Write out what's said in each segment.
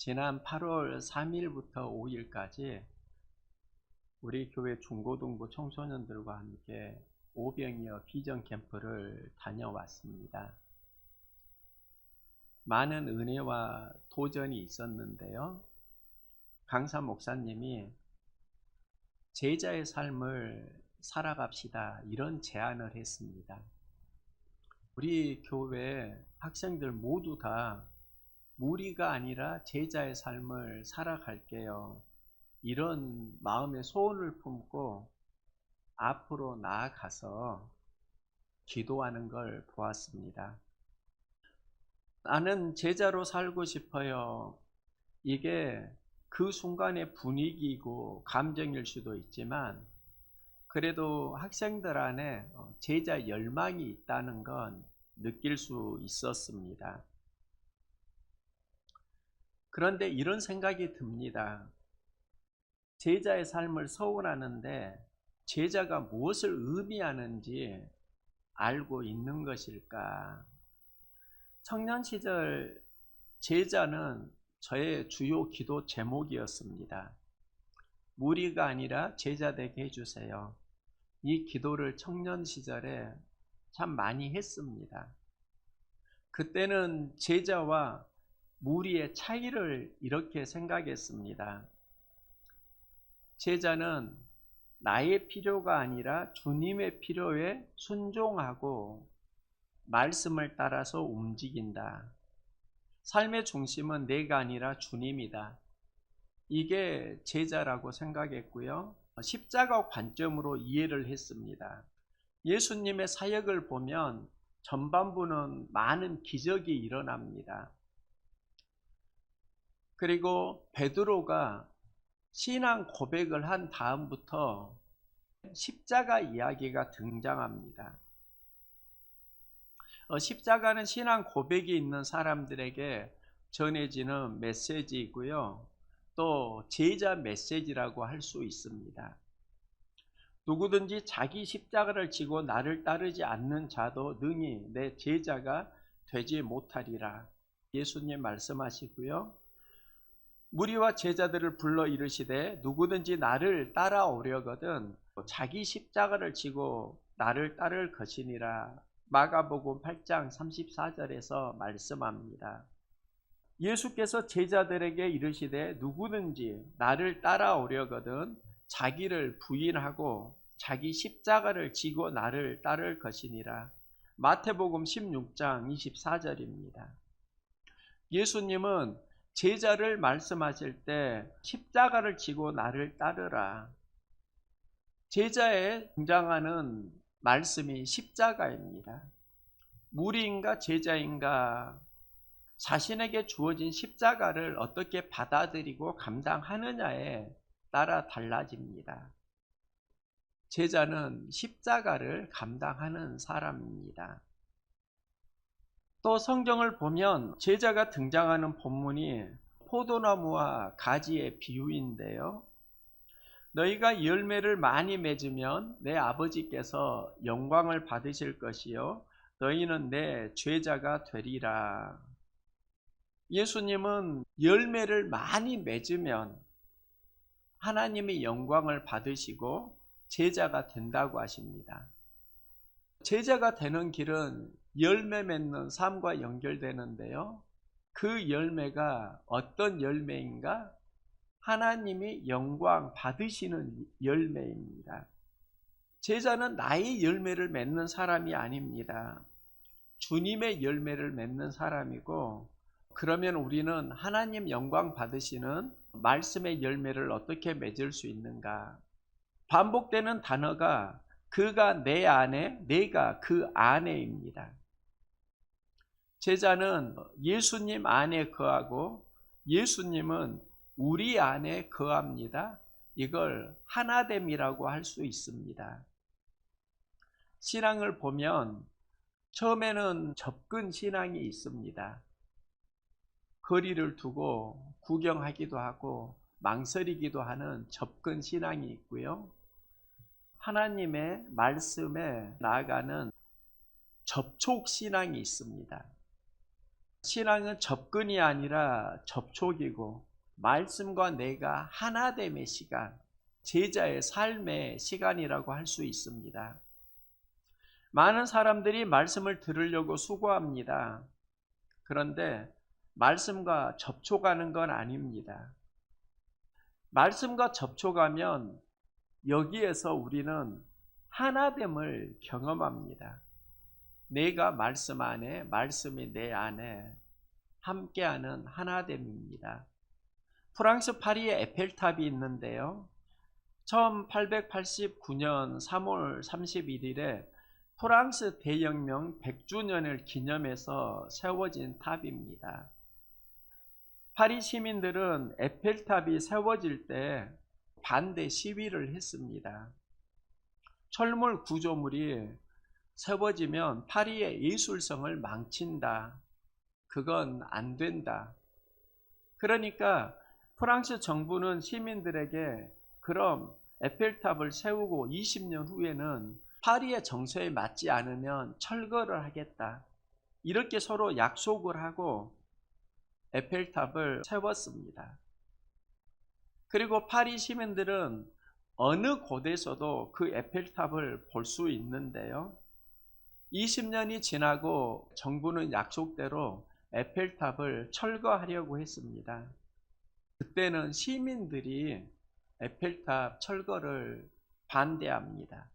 지난 8월 3일부터 5일까지 우리 교회 중고등부 청소년들과 함께 오병이어 비전 캠프를 다녀왔습니다. 많은 은혜와 도전이 있었는데요. 강사 목사님이 제자의 삶을 살아갑시다, 이런 제안을 했습니다. 우리 교회 학생들 모두 다 무리가 아니라 제자의 삶을 살아갈게요, 이런 마음의 소원을 품고 앞으로 나아가서 기도하는 걸 보았습니다. 나는 제자로 살고 싶어요. 이게 그 순간의 분위기이고 감정일 수도 있지만, 그래도 학생들 안에 제자 열망이 있다는 건 느낄 수 있었습니다. 그런데 이런 생각이 듭니다. 제자의 삶을 서원하는데 제자가 무엇을 의미하는지 알고 있는 것일까? 청년 시절 제자는 저의 주요 기도 제목이었습니다. 무리가 아니라 제자 되게 해주세요. 이 기도를 청년 시절에 참 많이 했습니다. 그때는 제자와 무리의 차이를 이렇게 생각했습니다. 제자는 나의 필요가 아니라 주님의 필요에 순종하고 말씀을 따라서 움직인다. 삶의 중심은 내가 아니라 주님이다. 이게 제자라고 생각했고요. 십자가 관점으로 이해를 했습니다. 예수님의 사역을 보면 전반부는 많은 기적이 일어납니다. 그리고 베드로가 신앙 고백을 한 다음부터 십자가 이야기가 등장합니다. 십자가는 신앙 고백이 있는 사람들에게 전해지는 메시지이고요. 또 제자 메시지라고 할 수 있습니다. 누구든지 자기 십자가를 지고 나를 따르지 않는 자도 능히 내 제자가 되지 못하리라, 예수님 말씀하시고요. 무리와 제자들을 불러 이르시되 누구든지 나를 따라오려거든 자기 십자가를 지고 나를 따를 것이니라, 마가복음 8장 34절에서 말씀합니다. 예수께서 제자들에게 이르시되 누구든지 나를 따라오려거든 자기를 부인하고 자기 십자가를 지고 나를 따를 것이니라, 마태복음 16장 24절입니다. 예수님은 제자를 말씀하실 때 십자가를 지고 나를 따르라, 제자에 등장하는 말씀이 십자가입니다. 무리인가 제자인가, 자신에게 주어진 십자가를 어떻게 받아들이고 감당하느냐에 따라 달라집니다. 제자는 십자가를 감당하는 사람입니다. 또 성경을 보면 제자가 등장하는 본문이 포도나무와 가지의 비유인데요. 너희가 열매를 많이 맺으면 내 아버지께서 영광을 받으실 것이요 너희는 내 제자가 되리라. 예수님은 열매를 많이 맺으면 하나님의 영광을 받으시고 제자가 된다고 하십니다. 제자가 되는 길은 열매 맺는 삶과 연결되는데요. 그 열매가 어떤 열매인가? 하나님이 영광 받으시는 열매입니다. 제자는 나의 열매를 맺는 사람이 아닙니다. 주님의 열매를 맺는 사람이고, 그러면 우리는 하나님 영광 받으시는 말씀의 열매를 어떻게 맺을 수 있는가? 반복되는 단어가 그가 내 안에, 내가 그 안에입니다. 제자는 예수님 안에 거하고 예수님은 우리 안에 거합니다. 이걸 하나됨이라고 할 수 있습니다. 신앙을 보면 처음에는 접근 신앙이 있습니다. 거리를 두고 구경하기도 하고 망설이기도 하는 접근 신앙이 있고요. 하나님의 말씀에 나아가는 접촉 신앙이 있습니다. 신앙은 접근이 아니라 접촉이고 말씀과 내가 하나됨의 시간, 제자의 삶의 시간이라고 할 수 있습니다. 많은 사람들이 말씀을 들으려고 수고합니다. 그런데 말씀과 접촉하는 건 아닙니다. 말씀과 접촉하면 여기에서 우리는 하나됨을 경험합니다. 내가 말씀 안에, 말씀이 내 안에 함께하는 하나됨입니다. 프랑스 파리에 에펠탑이 있는데요. 1889년 3월 31일에 프랑스 대혁명 100주년을 기념해서 세워진 탑입니다. 파리 시민들은 에펠탑이 세워질 때 반대 시위를 했습니다. 철물 구조물이 세워지면 파리의 예술성을 망친다. 그건 안 된다. 그러니까 프랑스 정부는 시민들에게 그럼 에펠탑을 세우고 20년 후에는 파리의 정서에 맞지 않으면 철거를 하겠다. 이렇게 서로 약속을 하고 에펠탑을 세웠습니다. 그리고 파리 시민들은 어느 곳에서도 그 에펠탑을 볼 수 있는데요. 20년이 지나고 정부는 약속대로 에펠탑을 철거하려고 했습니다. 그때는 시민들이 에펠탑 철거를 반대합니다.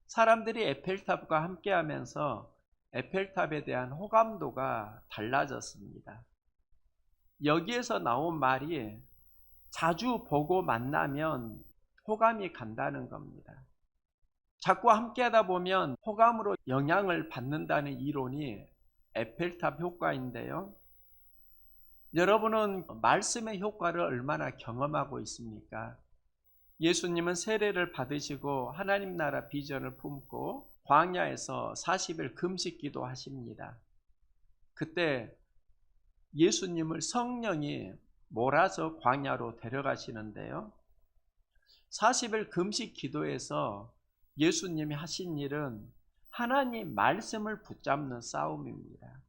사람들이 에펠탑과 함께하면서 에펠탑에 대한 호감도가 달라졌습니다. 여기에서 나온 말이 자주 보고 만나면 호감이 간다는 겁니다. 자꾸 함께하다 보면 호감으로 영향을 받는다는 이론이 에펠탑 효과인데요. 여러분은 말씀의 효과를 얼마나 경험하고 있습니까? 예수님은 세례를 받으시고 하나님 나라 비전을 품고 광야에서 40일 금식 기도하십니다. 그때 예수님을 성령이 몰아서 광야로 데려가시는데요. 40일 금식 기도에서 예수님이 하신 일은 하나님 말씀을 붙잡는 싸움입니다.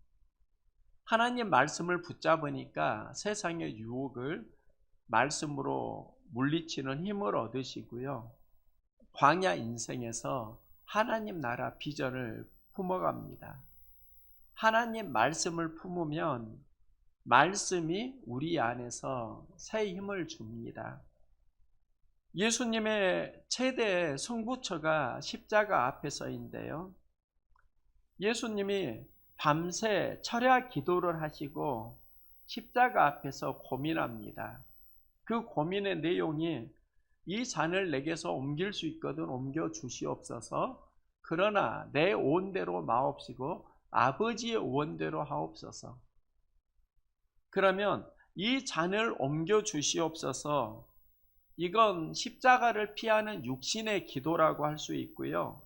하나님 말씀을 붙잡으니까 세상의 유혹을 말씀으로 물리치는 힘을 얻으시고요. 광야 인생에서 하나님 나라 비전을 품어갑니다. 하나님 말씀을 품으면 말씀이 우리 안에서 새 힘을 줍니다. 예수님의 최대 승부처가 십자가 앞에 서인데요. 예수님이 밤새 철야 기도를 하시고 십자가 앞에서 고민합니다. 그 고민의 내용이 이 잔을 내게서 옮길 수 있거든 옮겨 주시옵소서. 그러나 내 원대로 마옵시고 아버지의 원대로 하옵소서. 그러면 이 잔을 옮겨 주시옵소서. 이건 십자가를 피하는 육신의 기도라고 할 수 있고요.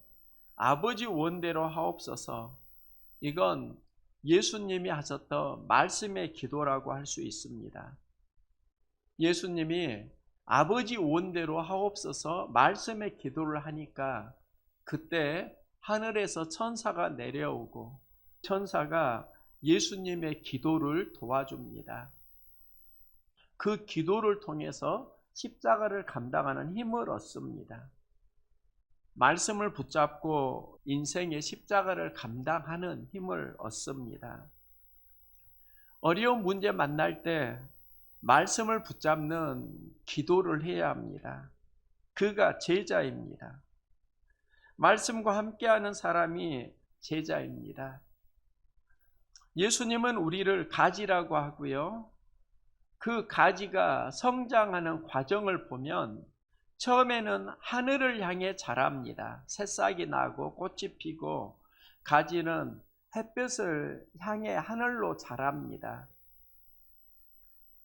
아버지 원대로 하옵소서. 이건 예수님이 하셨던 말씀의 기도라고 할 수 있습니다. 예수님이 아버지 원대로 하옵소서 말씀의 기도를 하니까 그때 하늘에서 천사가 내려오고 천사가 예수님의 기도를 도와줍니다. 그 기도를 통해서 십자가를 감당하는 힘을 얻습니다. 말씀을 붙잡고 인생의 십자가를 감당하는 힘을 얻습니다. 어려운 문제 만날 때 말씀을 붙잡는 기도를 해야 합니다. 그가 제자입니다. 말씀과 함께하는 사람이 제자입니다. 예수님은 우리를 가지라고 하고요. 그 가지가 성장하는 과정을 보면 처음에는 하늘을 향해 자랍니다. 새싹이 나고 꽃이 피고 가지는 햇볕을 향해 하늘로 자랍니다.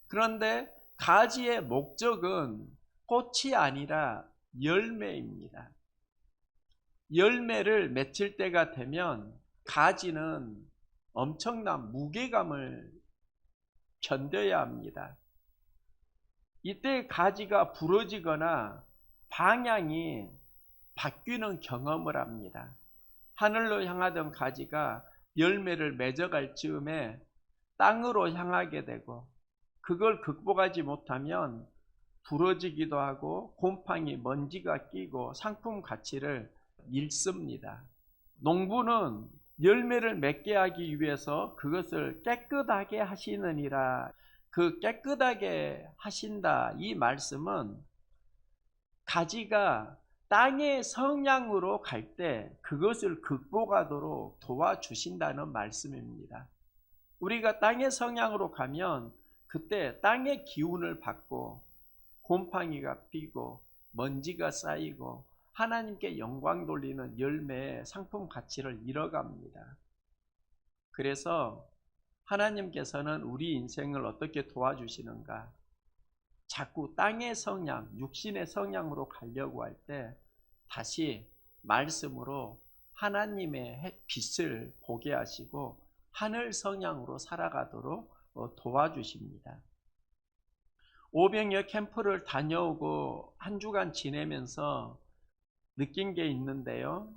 그런데 가지의 목적은 꽃이 아니라 열매입니다. 열매를 맺힐 때가 되면 가지는 엄청난 무게감을 견뎌야 합니다. 이때 가지가 부러지거나 방향이 바뀌는 경험을 합니다. 하늘로 향하던 가지가 열매를 맺어갈 즈음에 땅으로 향하게 되고, 그걸 극복하지 못하면 부러지기도 하고 곰팡이, 먼지가 끼고 상품 가치를 잃습니다. 농부는 열매를 맺게 하기 위해서 그것을 깨끗하게 하시느니라. 그 깨끗하게 하신다, 이 말씀은 가지가 땅의 성향으로 갈 때 그것을 극복하도록 도와주신다는 말씀입니다. 우리가 땅의 성향으로 가면 그때 땅의 기운을 받고 곰팡이가 피고 먼지가 쌓이고 하나님께 영광 돌리는 열매의 상품 가치를 잃어갑니다. 그래서 하나님께서는 우리 인생을 어떻게 도와주시는가? 자꾸 땅의 성향, 육신의 성향으로 가려고 할 때 다시 말씀으로 하나님의 빛을 보게 하시고 하늘 성향으로 살아가도록 도와주십니다. 오병이어 캠프를 다녀오고 한 주간 지내면서 느낀 게 있는데요.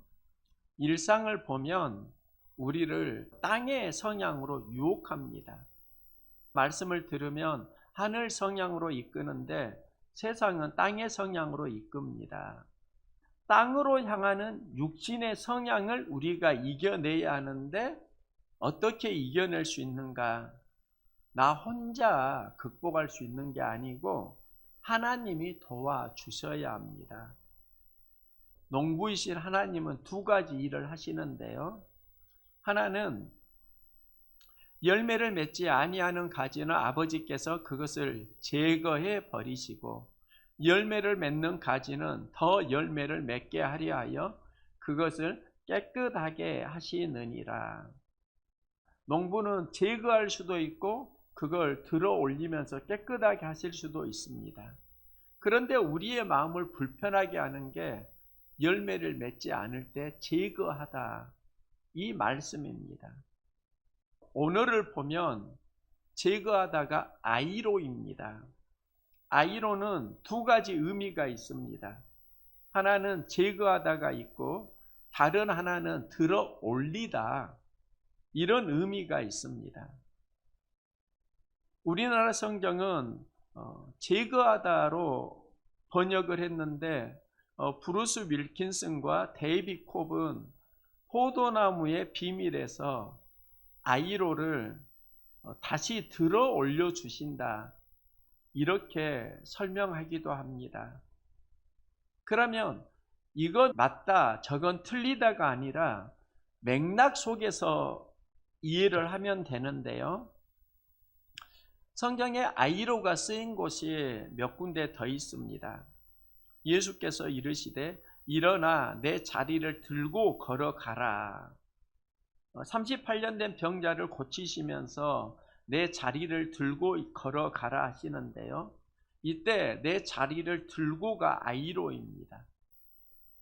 일상을 보면 우리를 땅의 성향으로 유혹합니다. 말씀을 들으면 하늘 성향으로 이끄는데 세상은 땅의 성향으로 이끕니다. 땅으로 향하는 육신의 성향을 우리가 이겨내야 하는데 어떻게 이겨낼 수 있는가? 나 혼자 극복할 수 있는 게 아니고 하나님이 도와주셔야 합니다. 농부이신 하나님은 두 가지 일을 하시는데요. 하나는 열매를 맺지 아니하는 가지는 아버지께서 그것을 제거해 버리시고, 열매를 맺는 가지는 더 열매를 맺게 하려 하여 그것을 깨끗하게 하시느니라. 농부는 제거할 수도 있고 그걸 들어 올리면서 깨끗하게 하실 수도 있습니다. 그런데 우리의 마음을 불편하게 하는 게 열매를 맺지 않을 때 제거하다, 이 말씀입니다. 오늘을 보면 제거하다가 아이로입니다. 아이로는 두 가지 의미가 있습니다. 하나는 제거하다가 있고 다른 하나는 들어 올리다, 이런 의미가 있습니다. 우리나라 성경은 제거하다로 번역을 했는데 브루스 윌킨슨과 데이비 콥은 포도나무의 비밀에서 아이로를 다시 들어 올려 주신다, 이렇게 설명하기도 합니다. 그러면 이건 맞다, 저건 틀리다가 아니라 맥락 속에서 이해를 하면 되는데요. 성경에 아이로가 쓰인 곳이 몇 군데 더 있습니다. 예수께서 이르시되 일어나 내 자리를 들고 걸어가라. 38년 된 병자를 고치시면서 내 자리를 들고 걸어가라 하시는데요. 이때 내 자리를 들고가 아이로입니다.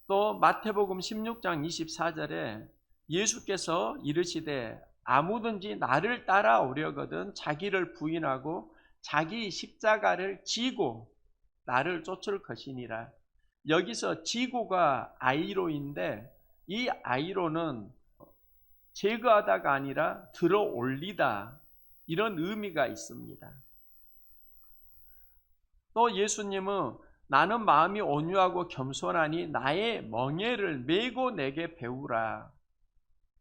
또 마태복음 16장 24절에 예수께서 이르시되 아무든지 나를 따라오려거든 자기를 부인하고 자기 십자가를 지고 나를 쫓을 것이니라. 여기서 지고가 아이로인데 이 아이로는 제거하다가 아니라 들어 올리다, 이런 의미가 있습니다. 또 예수님은 나는 마음이 온유하고 겸손하니 나의 멍에를 메고 내게 배우라.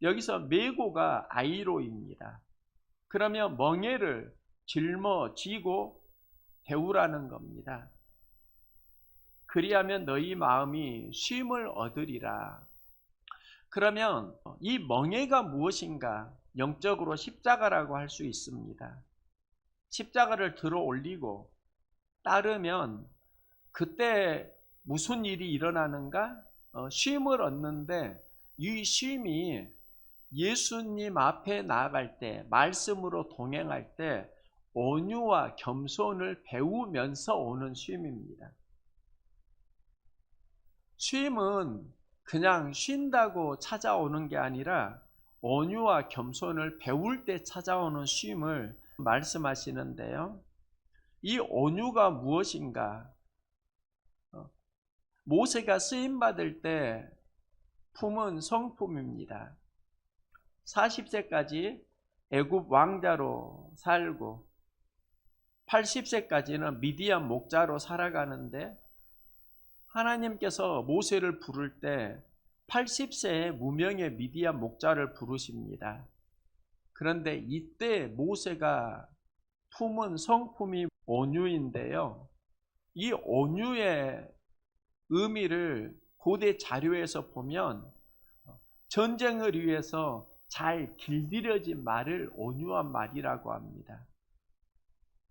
여기서 메고가 아이로입니다. 그러면 멍에를 짊어지고 배우라는 겁니다. 그리하면 너희 마음이 쉼을 얻으리라. 그러면 이 멍에가 무엇인가? 영적으로 십자가라고 할 수 있습니다. 십자가를 들어 올리고 따르면 그때 무슨 일이 일어나는가? 쉼을 얻는데 이 쉼이 예수님 앞에 나아갈 때, 말씀으로 동행할 때 온유와 겸손을 배우면서 오는 쉼입니다. 쉼은 그냥 쉰다고 찾아오는 게 아니라 온유와 겸손을 배울 때 찾아오는 쉼을 말씀하시는데요. 이 온유가 무엇인가? 모세가 쓰임받을 때 품은 성품입니다. 40세까지 애굽 왕자로 살고 80세까지는 미디안 목자로 살아가는데 하나님께서 모세를 부를 때 80세의 무명의 미디안 목자를 부르십니다. 그런데 이때 모세가 품은 성품이 온유인데요. 이 온유의 의미를 고대 자료에서 보면 전쟁을 위해서 잘 길들여진 말을 온유한 말이라고 합니다.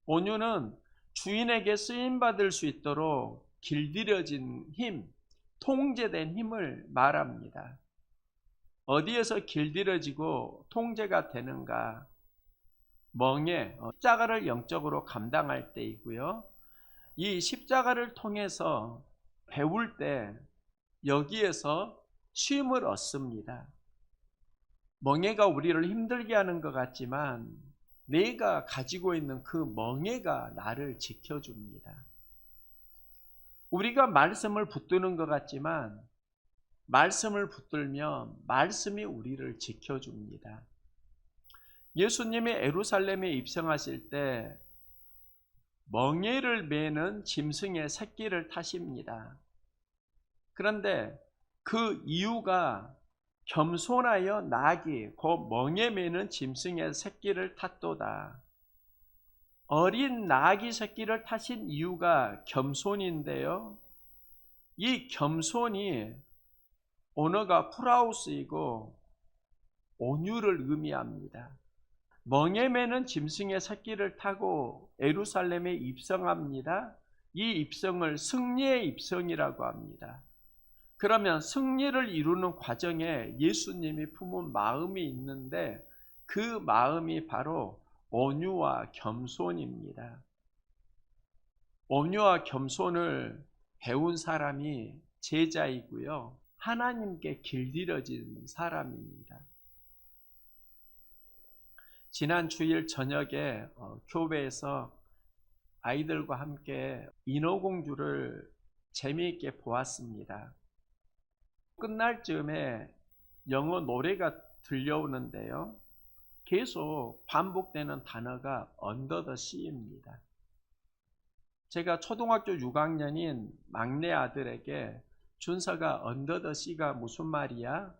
온유는 주인에게 쓰임받을 수 있도록 길들여진 힘, 통제된 힘을 말합니다. 어디에서 길들여지고 통제가 되는가? 멍에 십자가를 영적으로 감당할 때이고요. 이 십자가를 통해서 배울 때 여기에서 쉼을 얻습니다. 멍에가 우리를 힘들게 하는 것 같지만 내가 가지고 있는 그 멍에가 나를 지켜줍니다. 우리가 말씀을 붙드는 것 같지만 말씀을 붙들면 말씀이 우리를 지켜줍니다. 예수님이 예루살렘에 입성하실 때 멍에를 매는 짐승의 새끼를 타십니다. 그런데 그 이유가 겸손하여 낙이 곧 멍에 매는 짐승의 새끼를 탔도다. 어린 낙이 새끼를 타신 이유가 겸손인데요. 이 겸손이 언어가 프라우스이고 온유를 의미합니다. 멍에 매는 짐승의 새끼를 타고 예루살렘에 입성합니다. 이 입성을 승리의 입성이라고 합니다. 그러면 승리를 이루는 과정에 예수님이 품은 마음이 있는데 그 마음이 바로 온유와 겸손입니다. 온유와 겸손을 배운 사람이 제자이고요. 하나님께 길들여진 사람입니다. 지난 주일 저녁에 교회에서 아이들과 함께 인어공주를 재미있게 보았습니다. 끝날 즈음에 영어 노래가 들려오는데요. 계속 반복되는 단어가 under the sea입니다. 제가 초등학교 6학년인 막내 아들에게 준서가 under the sea가 무슨 말이야?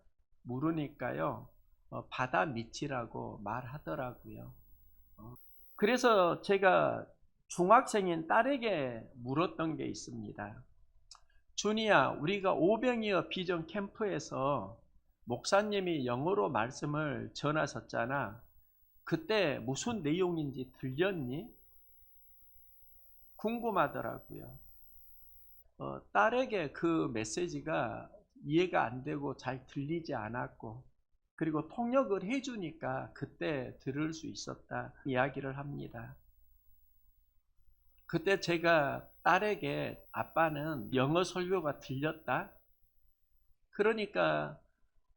물으니까요. 바다 밑이라고 말하더라고요. 그래서 제가 중학생인 딸에게 물었던 게 있습니다. 준이야, 우리가 오병이어 비전 캠프에서 목사님이 영어로 말씀을 전하셨잖아. 그때 무슨 내용인지 들렸니? 궁금하더라고요. 딸에게 그 메시지가 이해가 안 되고 잘 들리지 않았고 그리고 통역을 해주니까 그때 들을 수 있었다 이야기를 합니다. 그때 제가 딸에게 아빠는 영어 설교가 들렸다? 그러니까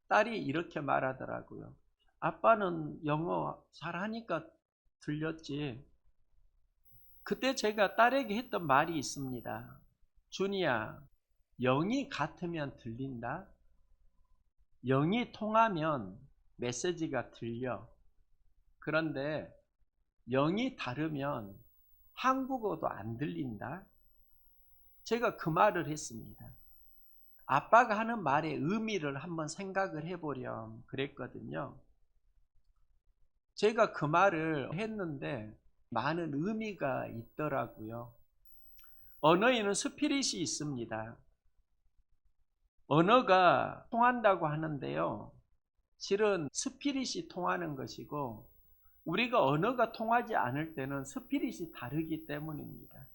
딸이 이렇게 말하더라고요. 아빠는 영어 잘하니까 들렸지. 그때 제가 딸에게 했던 말이 있습니다. 준이야, 영이 같으면 들린다? 영이 통하면 메시지가 들려. 그런데 영이 다르면 한국어도 안 들린다. 제가 그 말을 했습니다. 아빠가 하는 말의 의미를 한번 생각을 해보렴 그랬거든요. 제가 그 말을 했는데 많은 의미가 있더라고요. 언어에는 스피릿이 있습니다. 언어가 통한다고 하는데요. 실은 스피릿이 통하는 것이고 우리가 언어가 통하지 않을 때는 스피릿이 다르기 때문입니다.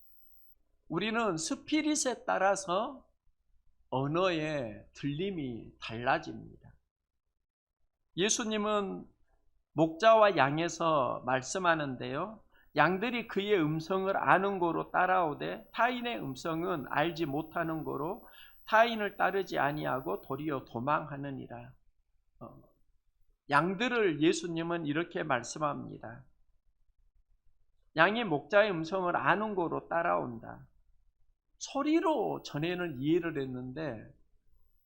우리는 스피릿에 따라서 언어의 들림이 달라집니다. 예수님은 목자와 양에서 말씀하는데요. 양들이 그의 음성을 아는 고로 따라오되 타인의 음성은 알지 못하는 고로 타인을 따르지 아니하고 도리어 도망하느니라. 양들을 예수님은 이렇게 말씀합니다. 양이 목자의 음성을 아는 고로 따라온다. 소리로 전에는 이해를 했는데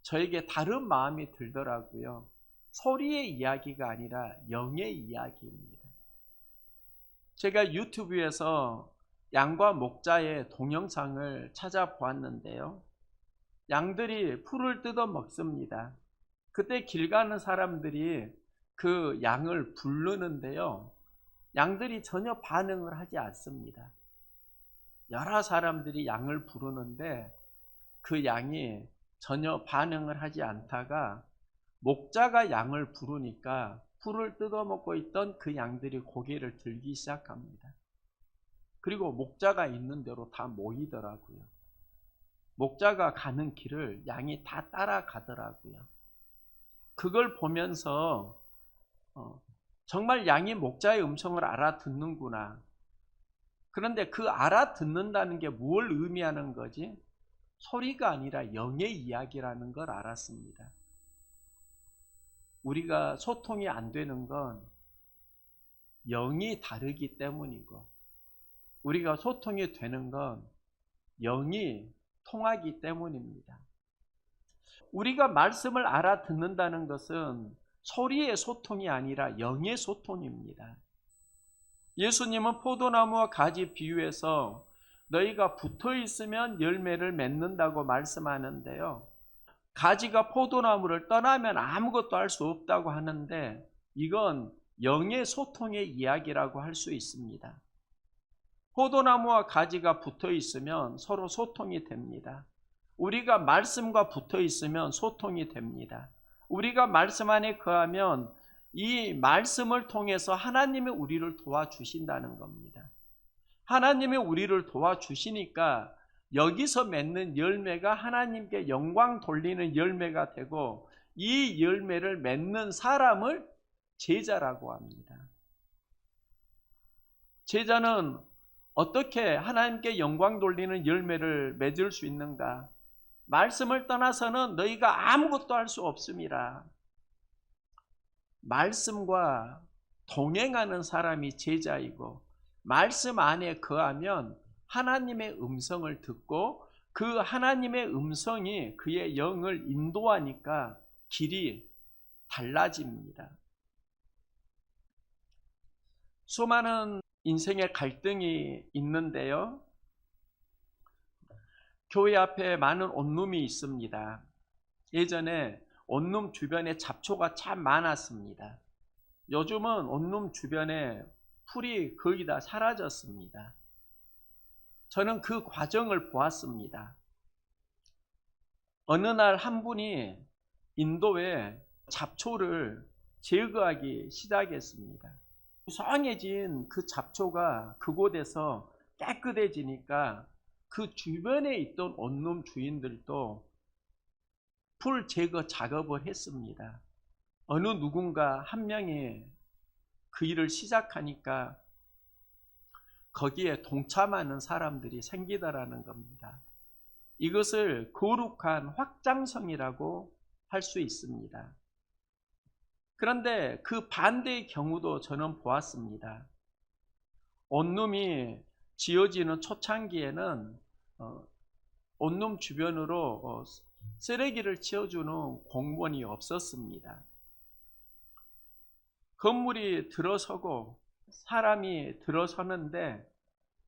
저에게 다른 마음이 들더라고요. 소리의 이야기가 아니라 영의 이야기입니다. 제가 유튜브에서 양과 목자의 동영상을 찾아보았는데요. 양들이 풀을 뜯어 먹습니다. 그때 길 가는 사람들이 그 양을 부르는데요. 양들이 전혀 반응을 하지 않습니다. 여러 사람들이 양을 부르는데 그 양이 전혀 반응을 하지 않다가 목자가 양을 부르니까 풀을 뜯어먹고 있던 그 양들이 고개를 들기 시작합니다. 그리고 목자가 있는 대로 다 모이더라고요. 목자가 가는 길을 양이 다 따라가더라고요. 그걸 보면서 정말 양이 목자의 음성을 알아듣는구나. 그런데 그 알아듣는다는 게 뭘 의미하는 거지? 소리가 아니라 영의 이야기라는 걸 알았습니다. 우리가 소통이 안 되는 건 영이 다르기 때문이고, 우리가 소통이 되는 건 영이 통하기 때문입니다. 우리가 말씀을 알아듣는다는 것은 소리의 소통이 아니라 영의 소통입니다. 예수님은 포도나무와 가지 비유해서 너희가 붙어 있으면 열매를 맺는다고 말씀하는데요. 가지가 포도나무를 떠나면 아무것도 할 수 없다고 하는데 이건 영의 소통의 이야기라고 할 수 있습니다. 포도나무와 가지가 붙어 있으면 서로 소통이 됩니다. 우리가 말씀과 붙어 있으면 소통이 됩니다. 우리가 말씀 안에 거하면 이 말씀을 통해서 하나님이 우리를 도와주신다는 겁니다. 하나님이 우리를 도와주시니까 여기서 맺는 열매가 하나님께 영광 돌리는 열매가 되고 이 열매를 맺는 사람을 제자라고 합니다. 제자는 어떻게 하나님께 영광 돌리는 열매를 맺을 수 있는가? 말씀을 떠나서는 너희가 아무것도 할 수 없습니다. 말씀과 동행하는 사람이 제자이고 말씀 안에 거하면 하나님의 음성을 듣고 그 하나님의 음성이 그의 영을 인도하니까 길이 달라집니다. 수많은 인생의 갈등이 있는데요. 교회 앞에 많은 온룸이 있습니다. 예전에 온룸 주변에 잡초가 참 많았습니다. 요즘은 온룸 주변에 풀이 거의 다 사라졌습니다. 저는 그 과정을 보았습니다. 어느 날 한 분이 인도에 잡초를 제거하기 시작했습니다. 무성해진 그 잡초가 그곳에서 깨끗해지니까 그 주변에 있던 온룸 주인들도 풀 제거 작업을 했습니다. 어느 누군가 한 명이 그 일을 시작하니까 거기에 동참하는 사람들이 생기더라는 겁니다. 이것을 거룩한 확장성이라고 할 수 있습니다. 그런데 그 반대의 경우도 저는 보았습니다. 온룸이 지어지는 초창기에는 온룸 주변으로 쓰레기를 치워주는 공무원이 없었습니다. 건물이 들어서고 사람이 들어서는데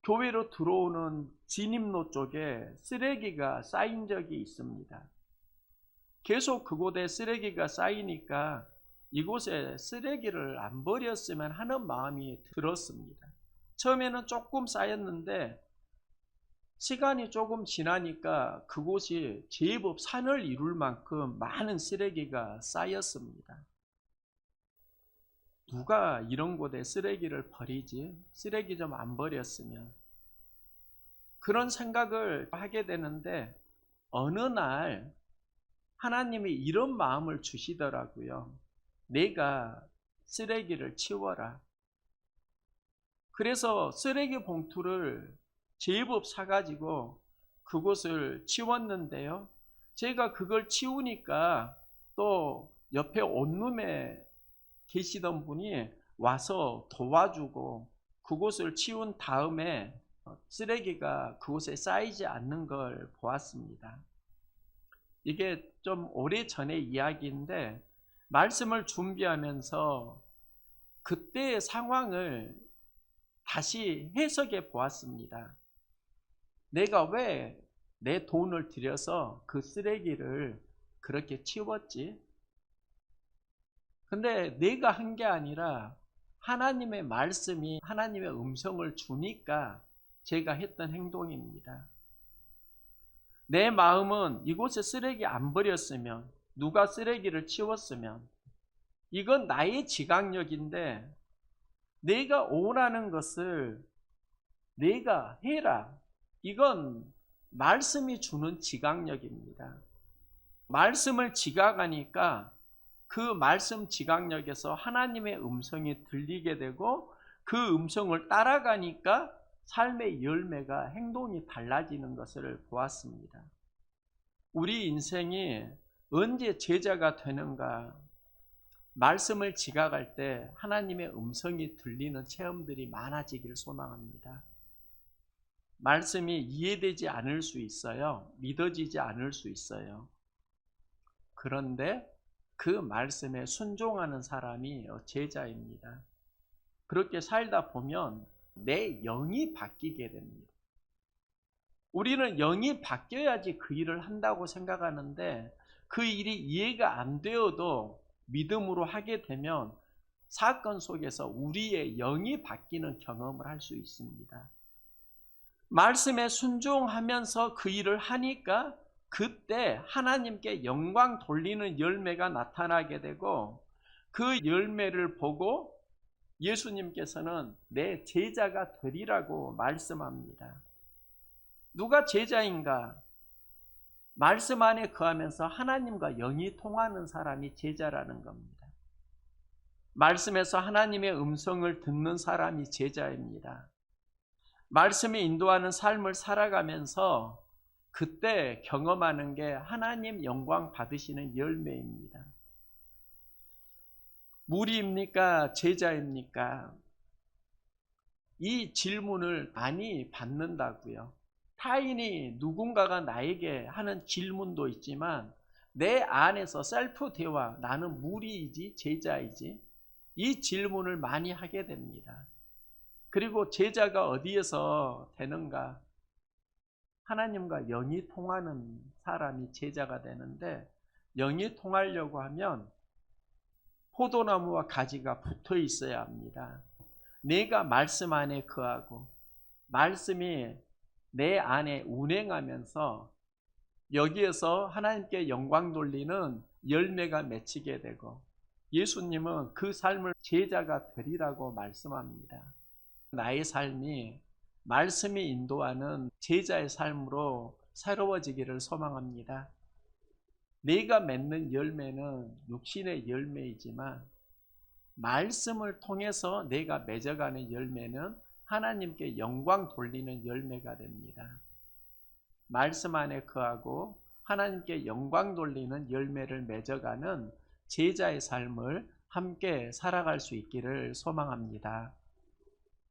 교회로 들어오는 진입로 쪽에 쓰레기가 쌓인 적이 있습니다. 계속 그곳에 쓰레기가 쌓이니까 이곳에 쓰레기를 안 버렸으면 하는 마음이 들었습니다. 처음에는 조금 쌓였는데 시간이 조금 지나니까 그곳이 제법 산을 이룰 만큼 많은 쓰레기가 쌓였습니다. 누가 이런 곳에 쓰레기를 버리지? 쓰레기 좀 안 버렸으면. 그런 생각을 하게 되는데 어느 날 하나님이 이런 마음을 주시더라고요. 내가 쓰레기를 치워라. 그래서 쓰레기 봉투를 제법 사가지고 그곳을 치웠는데요. 제가 그걸 치우니까 또 옆에 온룸에 계시던 분이 와서 도와주고 그곳을 치운 다음에 쓰레기가 그곳에 쌓이지 않는 걸 보았습니다. 이게 좀 오래전의 이야기인데 말씀을 준비하면서 그때의 상황을 다시 해석해 보았습니다. 내가 왜 내 돈을 들여서 그 쓰레기를 그렇게 치웠지? 근데 내가 한 게 아니라 하나님의 말씀이 하나님의 음성을 주니까 제가 했던 행동입니다. 내 마음은 이곳에 쓰레기 안 버렸으면, 누가 쓰레기를 치웠으면 이건 나의 지각력인데 내가 원하는 것을 내가 해라. 이건 말씀이 주는 지각력입니다. 말씀을 지각하니까 그 말씀 지각력에서 하나님의 음성이 들리게 되고 그 음성을 따라가니까 삶의 열매가 행동이 달라지는 것을 보았습니다. 우리 인생이 언제 제자가 되는가? 말씀을 지각할 때 하나님의 음성이 들리는 체험들이 많아지길 소망합니다. 말씀이 이해되지 않을 수 있어요. 믿어지지 않을 수 있어요. 그런데 그 말씀에 순종하는 사람이 제자입니다. 그렇게 살다 보면 내 영이 바뀌게 됩니다. 우리는 영이 바뀌어야지 그 일을 한다고 생각하는데 그 일이 이해가 안 되어도 믿음으로 하게 되면 사건 속에서 우리의 영이 바뀌는 경험을 할 수 있습니다. 말씀에 순종하면서 그 일을 하니까 그때 하나님께 영광 돌리는 열매가 나타나게 되고 그 열매를 보고 예수님께서는 내 제자가 되리라고 말씀합니다. 누가 제자인가? 말씀 안에 거하면서 하나님과 영이 통하는 사람이 제자라는 겁니다. 말씀에서 하나님의 음성을 듣는 사람이 제자입니다. 말씀이 인도하는 삶을 살아가면서 그때 경험하는 게 하나님 영광 받으시는 열매입니다. 무리입니까? 제자입니까? 이 질문을 많이 받는다고요. 타인이 누군가가 나에게 하는 질문도 있지만 내 안에서 셀프 대화, 나는 무리이지 제자이지? 이 질문을 많이 하게 됩니다. 그리고 제자가 어디에서 되는가? 하나님과 영이 통하는 사람이 제자가 되는데 영이 통하려고 하면 포도나무와 가지가 붙어 있어야 합니다. 내가 말씀 안에 거하고 말씀이 내 안에 운행하면서 여기에서 하나님께 영광 돌리는 열매가 맺히게 되고 예수님은 그 삶을 제자가 되리라고 말씀합니다. 나의 삶이 말씀이 인도하는 제자의 삶으로 새로워지기를 소망합니다. 내가 맺는 열매는 육신의 열매이지만 말씀을 통해서 내가 맺어가는 열매는 하나님께 영광 돌리는 열매가 됩니다. 말씀 안에 거하고 하나님께 영광 돌리는 열매를 맺어가는 제자의 삶을 함께 살아갈 수 있기를 소망합니다.